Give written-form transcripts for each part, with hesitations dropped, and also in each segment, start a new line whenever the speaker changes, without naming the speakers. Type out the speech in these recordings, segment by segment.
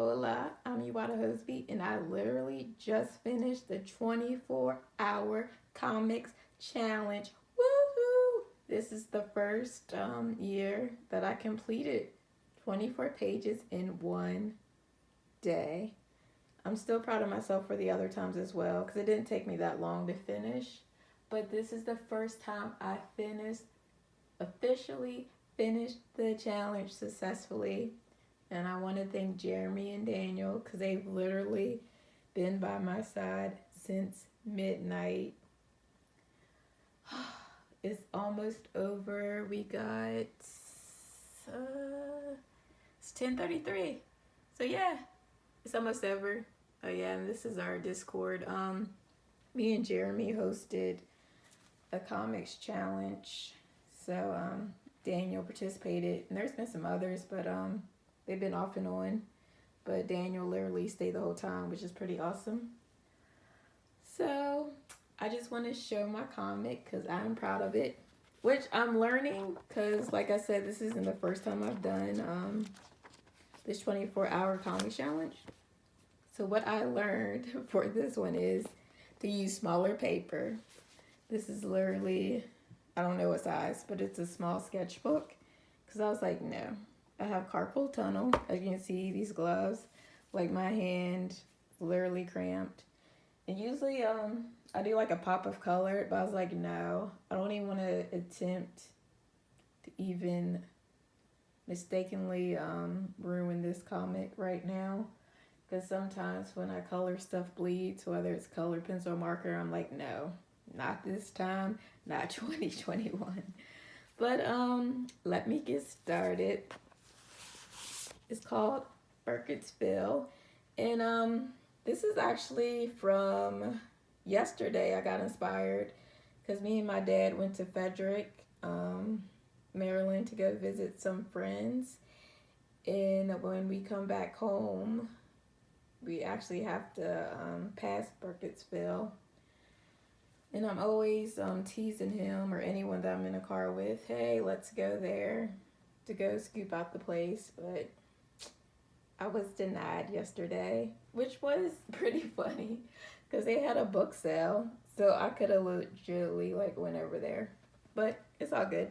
Hola, I'm Yawatta Hosby, and I literally just finished the 24-hour comics challenge. Woohoo! This is the first year that I completed 24 pages in one day. I'm still proud of myself for the other times as well because it didn't take me that long to finish. But this is the first time I officially finished the challenge successfully. And I want to thank Jeremy and Daniel because they've literally been by my side since midnight. It's almost over. We got it's 10:33. So yeah, it's almost over. Oh yeah, and this is our Discord. Me and Jeremy hosted a comics challenge. So Daniel participated, and there's been some others, but they've been off and on. But Daniel literally stayed the whole time, which is pretty awesome. So I just want to show my comic because I'm proud of it, which I'm learning because, like I said, this isn't the first time I've done this 24-hour comic challenge. So what I learned for this one is to use smaller paper. This is literally, I don't know what size, but it's a small sketchbook because I was like, no. I have carpal tunnel. As you can see, these gloves, like my hand literally cramped. And usually I do like a pop of color, but I was like, no, I don't even want to attempt to even mistakenly ruin this comic right now. Because sometimes when I color, stuff bleeds, whether it's color, pencil, marker, I'm like, no, not this time, not 2021. But let me get started. It's called Burkittsville. And this is actually from yesterday. I got inspired because me and my dad went to Frederick, Maryland to go visit some friends. And when we come back home, we actually have to pass Burkittsville. And I'm always teasing him or anyone that I'm in a car with, hey, let's go there to go scoop out the place. But I was denied yesterday, which was pretty funny because they had a book sale. So I could have legitimately went over there. But it's all good.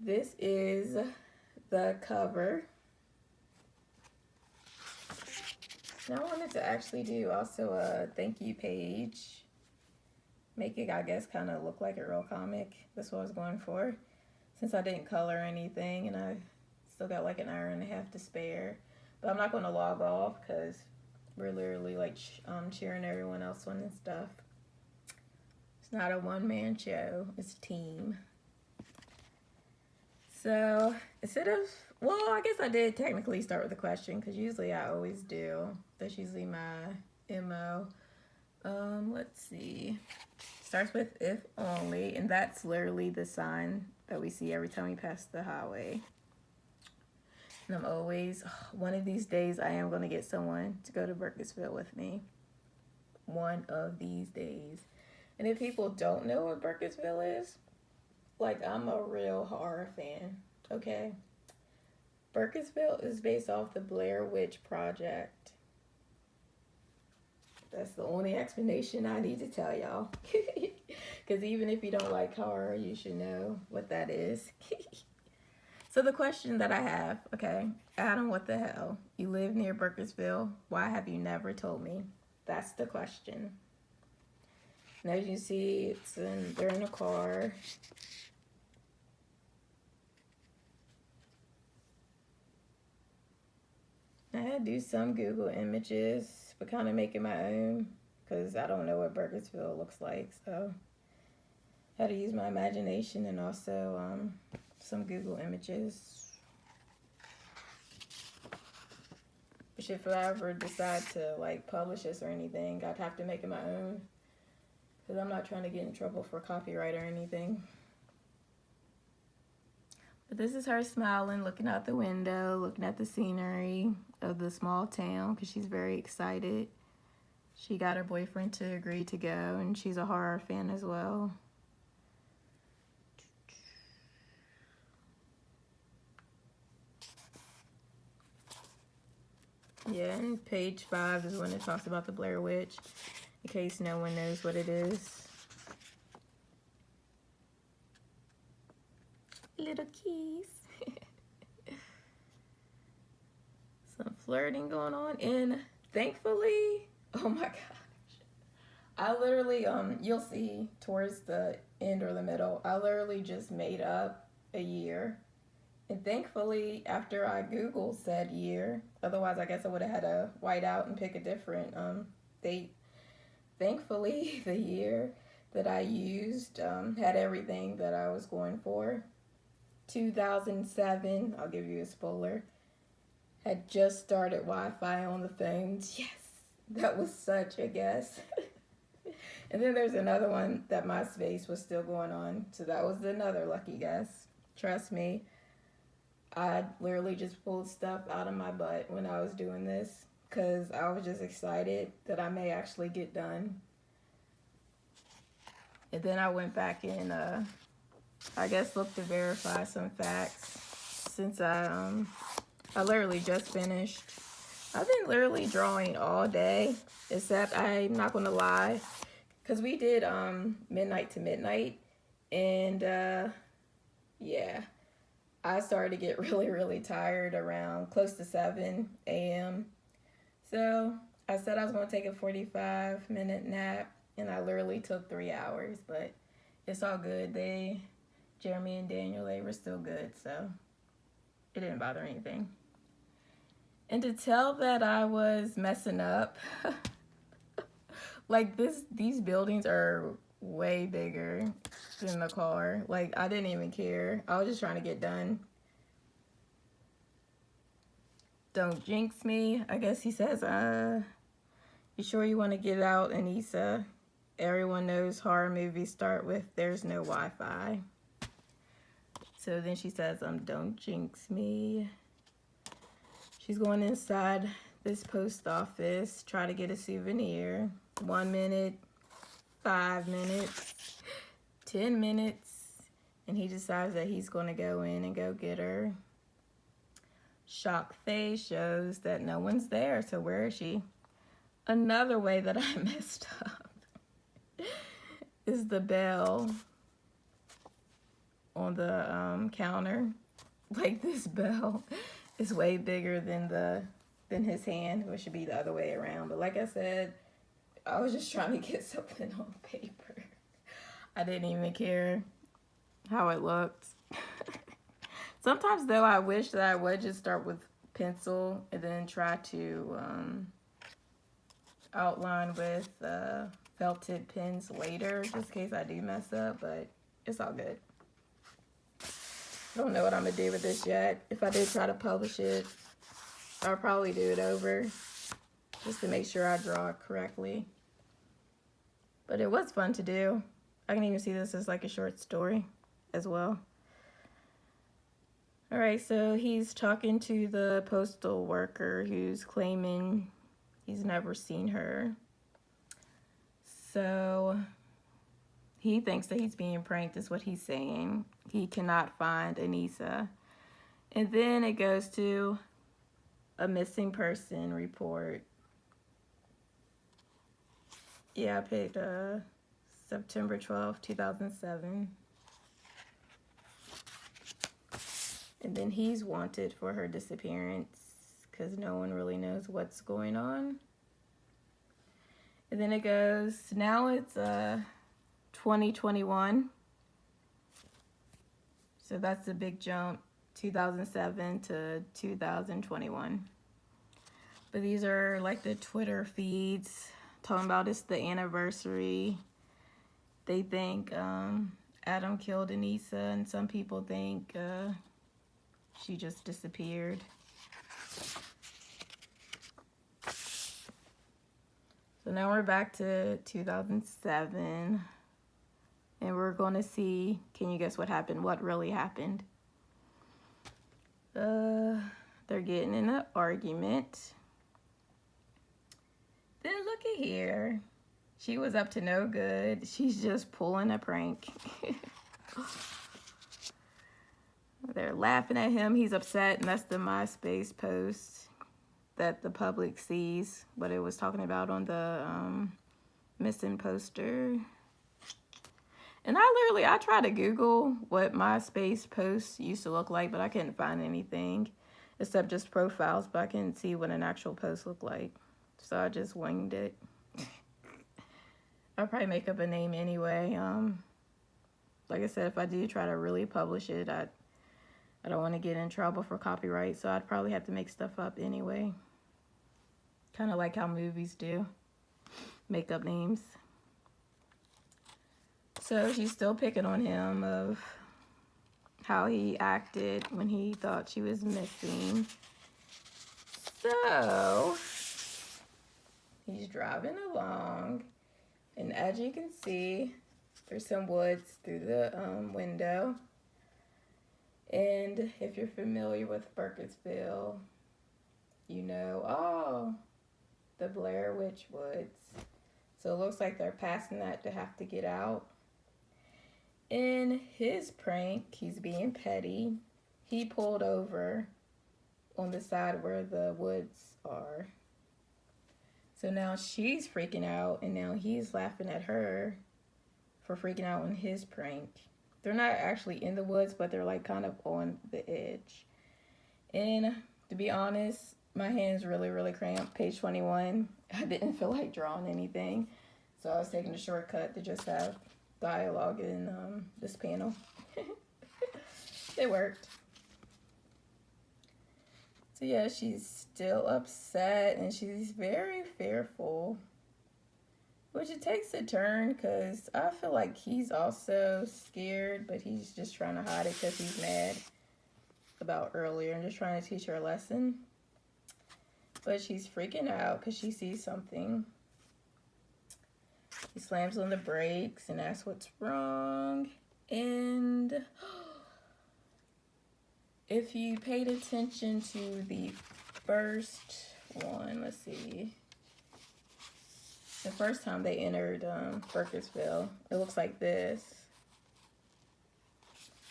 This is the cover. Now I wanted to actually do also a thank you page. Make it, I guess, kind of look like a real comic. That's what I was going for. Since I didn't color anything and I still got like an hour and a half to spare. But I'm not going to log off because we're literally cheering everyone else on and stuff. It's not a one-man show. It's a team. So instead of, well, I guess I did technically start with a question because usually I always do. That's usually my MO. Let's see. Starts with if only, and that's literally the sign that we see every time we pass the highway. And I'm always, one of these days I am going to get someone to go to Burkittsville with me. One of these days. And if people don't know what Burkittsville is, I'm a real horror fan, okay? Burkittsville is based off the Blair Witch Project. That's the only explanation I need to tell y'all. Because even if you don't like horror, you should know what that is. So the question that I have, okay, Adam, what the hell? You live near Burkittsville. Why have you never told me? That's the question. And as you see, they're in a car. I had to do some Google images, but kind of make it my own because I don't know what Burkittsville looks like. So I had to use my imagination and also some Google images. Which if I ever decide to publish this or anything, I'd have to make it my own because I'm not trying to get in trouble for copyright or anything. But this is her smiling, looking out the window, looking at the scenery of the small town because she's very excited. She got her boyfriend to agree to go, and she's a horror fan as well. Yeah, and page 5 is when it talks about the Blair Witch, in case no one knows what it is. Little keys. Some flirting going on, and thankfully, oh my gosh, I literally, you'll see towards the end or the middle, I literally just made up a year. And thankfully, after I Googled said year, otherwise I guess I would have had to white out and pick a different date. Thankfully, the year that I used had everything that I was going for. 2007, I'll give you a spoiler, had just started Wi-Fi on the phones. Yes, that was such a guess. And then there's another one that MySpace was still going on, so that was another lucky guess. Trust me, I literally just pulled stuff out of my butt when I was doing this because I was just excited that I may actually get done. And then I went back and I guess looked to verify some facts since I literally just finished. I've been literally drawing all day, except I'm not gonna lie, because we did midnight to midnight, and yeah, I started to get really tired around close to 7 a.m. So I said I was gonna take a 45-minute nap, and I literally took 3 hours, but it's all good. Jeremy and Daniel, they were still good, so it didn't bother anything. And to tell that I was messing up, like these buildings are way bigger than the car. Like, I didn't even care. I was just trying to get done. Don't jinx me. I guess he says, you sure you want to get out, Anissa? Everyone knows horror movies start with there's no Wi-Fi. So then she says, don't jinx me. She's going inside this post office, try to get a souvenir. 1 minute, 5 minutes, 10 minutes, and he decides that he's going to go in and go get her. Shock face shows that no one's there, so where is she? Another way that I messed up is the bell on the counter. Like, this bell is way bigger than his hand, which should be the other way around. But like I said, I was just trying to get something on paper. I didn't even care how it looked. Sometimes though, I wish that I would just start with pencil and then try to outline with felt tip pens later, just in case I do mess up, but it's all good. I don't know what I'm gonna do with this yet. If I did try to publish it, I'll probably do it over just to make sure I draw it correctly. But it was fun to do. I can even see this as like a short story as well. All right, so he's talking to the postal worker who's claiming he's never seen her. So he thinks that he's being pranked, is what he's saying. He cannot find Anissa. And then it goes to a missing person report. Yeah, I picked September 12th, 2007. And then he's wanted for her disappearance because no one really knows what's going on. And then it goes, now it's 2021. So that's a big jump, 2007 to 2021. But these are like the Twitter feeds talking about it's the anniversary. They think Adam killed Anissa, and some people think she just disappeared. So now we're back to 2007. And we're going to see, can you guess what happened? What really happened? They're getting in an argument. Then look at here. She was up to no good. She's just pulling a prank. They're laughing at him. He's upset, and that's the MySpace post. that the public sees what it was talking about on the missing poster. And I tried to Google what MySpace posts used to look like, but I couldn't find anything except just profiles, but I couldn't see what an actual post looked like. So I just winged it. I'll probably make up a name anyway. Like I said, if I do try to really publish it, I don't want to get in trouble for copyright, so I'd probably have to make stuff up anyway. Kind of like how movies do. Make up names. So she's still picking on him of how he acted when he thought she was missing. So he's driving along, and as you can see, there's some woods through the window. And if you're familiar with Burkittsville, you know, oh, the Blair Witch Woods. So it looks like they're passing that to have to get out. In his prank, he's being petty. He pulled over on the side where the woods are. So now she's freaking out, and now he's laughing at her for freaking out on his prank. They're not actually in the woods, but they're like kind of on the edge. And to be honest, my hand's really, really cramped. Page 21, I didn't feel like drawing anything. So I was taking a shortcut to just have dialogue in this panel. It worked. So yeah, she's still upset and she's very fearful. Which it takes a turn because I feel like he's also scared, but he's just trying to hide it because he's mad about earlier and just trying to teach her a lesson. But she's freaking out because she sees something. He slams on the brakes and asks what's wrong. And if you paid attention to the first one, let's see. The first time they entered Burkittsville, it looks like this.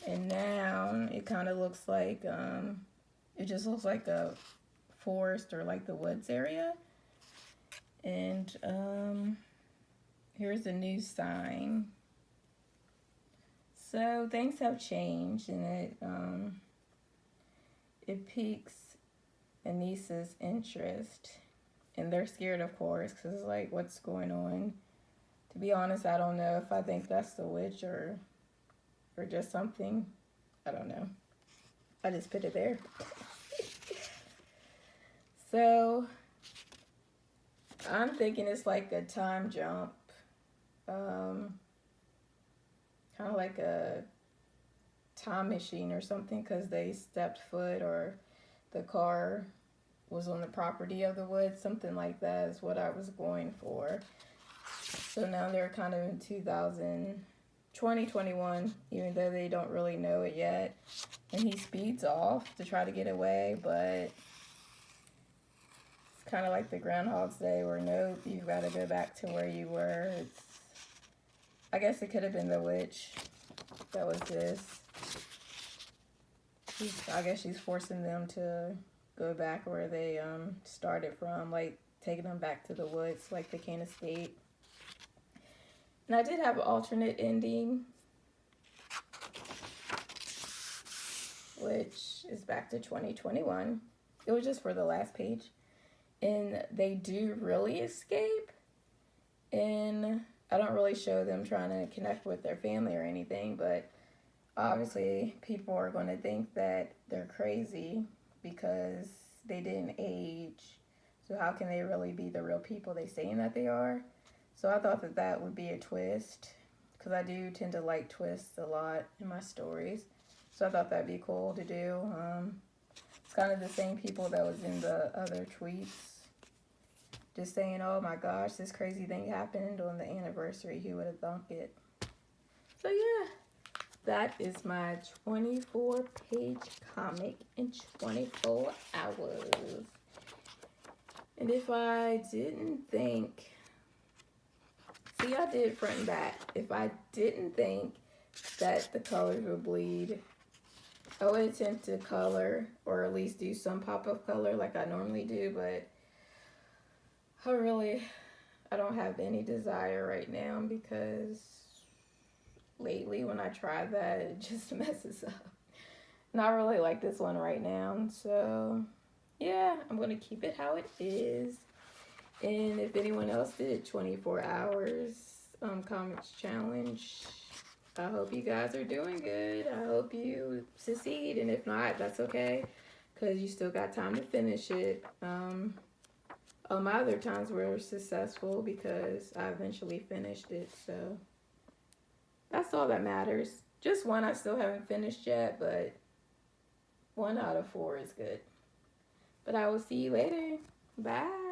And now it kind of looks like, it just looks like a forest or like the woods area. And here's a new sign. So things have changed, and it piques Anissa's interest. And they're scared, of course, because it's like, what's going on? To be honest, I don't know if I think that's the witch or just something. I don't know. I just put it there. So, I'm thinking it's like a time jump. Kind of like a time machine or something, because they stepped foot or the car was on the property of the woods, something like that is what I was going for. So now they're kind of in 2021, even though they don't really know it yet. And he speeds off to try to get away, but it's kind of like the Groundhog's Day where nope, you've got to go back to where you were. I guess it could have been the witch that was this. I guess she's forcing them to go back where they started from, like taking them back to the woods like they can't escape. And I did have an alternate ending, which is back to 2021. It was just for the last page. And they do really escape, and I don't really show them trying to connect with their family or anything, but obviously people are going to think that they're crazy because they didn't age. So how can they really be the real people they saying that they are? So I thought that would be a twist, because I do tend to like twists a lot in my stories. So I thought that'd be cool to do. It's kind of the same people that was in the other tweets, just saying, oh my gosh, this crazy thing happened on the anniversary. Who would have thunk it? So yeah. That is my 24-page comic in 24 hours. And if I didn't think, see, I did front and back. If I didn't think that the colors would bleed, I would attempt to color, or at least do some pop of color like I normally do, but I don't have any desire right now because lately when I try that, it just messes up. And I really like this one right now, so yeah, I'm gonna keep it how it is. And if anyone else did 24 hours comics challenge, I hope you guys are doing good. I hope you succeed, and if not, that's okay, because you still got time to finish it. All my other times were successful because I eventually finished it, so that's all that matters. Just one I still haven't finished yet, but 1 out of 4 is good. But I will see you later. Bye.